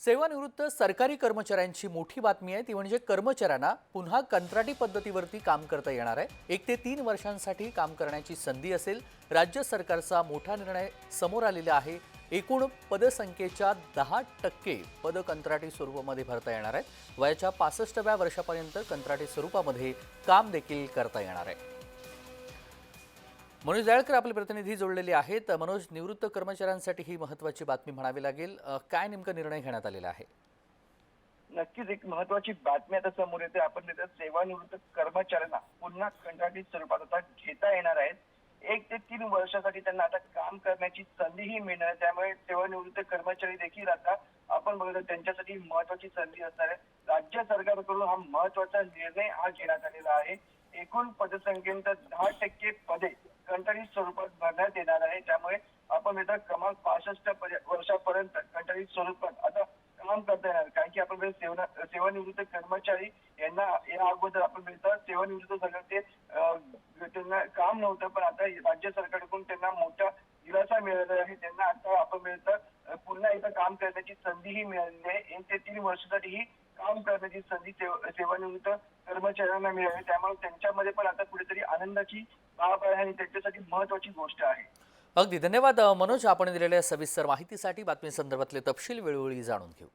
सेवानिवृत्त सरकारी कर्मचाऱ्यांची मोठी बातमी आहे ती म्हणजे कर्मचाऱ्यांना पुन्हा कंत्राटी पद्धतीवरती काम करता येणार आहे। 1 ते 3 वर्षांसाठी काम करण्याची संधी असेल। राज्य सरकारचा मोठा निर्णय समोर आलेला आहे। एकूण पदसंख्येच्या 10% पद कंत्राटी स्वरूपामध्ये भरता येणार आहेत। वयाच्या 65व्या वर्षापर्यंत कंत्राटी स्वरूपामध्ये काम देखील करता येणार आहे। मनोज दयाळकर आपले प्रतिनिधी जोडलेले आहेत। मनोज, निवृत्त कर्मचाऱ्यांसाठी ही महत्त्वाची बातमी म्हणावी लागेल। काय नेमका निर्णय घेण्यात आलेला आहे? नक्कीच एक महत्वाची बातमी आता समोर येते। आपण सेवानिवृत्त कर्मचाऱ्यांना पुन्हा कंत्राटी स्वरूपात आता घेता येणार आहे। 1 ते 3 वर्षासाठी त्यांना आता काम करण्याची संधीही मिळणार आहे। त्यामुळे सेवानिवृत्त कर्मचारी देखील आता आपण बघतो त्यांच्यासाठी महत्वाची संधी असणार आहे। राज्य सरकारकडून हा महत्वाचा निर्णय आज घेण्यात आलेला आहे। एकूण पदसंख्येनंतर 10% पदे कंत्राटी स्वरूपात भरण्यात येणार आहे। त्यामुळे आपण आता कमाल 65 वर्षापर्यंत कंत्राटी स्वरूपात आता काम करता येणार। कारण की आपण सेवानिवृत्त कर्मचारी यांना या अगोदर आपण मिळतात सेवानिवृत्त झालं ते त्यांना काम नव्हतं, पण आता राज्य सरकारकडून त्यांना मोठा दिलासा मिळालेला आहे। त्यांना आता आपण मिळतात पुन्हा एकदा काम करण्याची संधीही मिळालेली आहे। 1 ते 3 वर्षासाठी ही काम करण्याची संधी सेवानिवृत्त कर्मचाऱ्यांना मिळाली। त्यामुळे त्यांच्यामध्ये पण आता कुठेतरी आनंदाची बाब आहे आणि त्यांच्यासाठी महत्वाची गोष्ट आहे। अगदी धन्यवाद मनोज, आपण दिलेल्या सविस्तर माहितीसाठी। बातमी संदर्भातले तपशील वेळोवेळी जाणून घेऊ।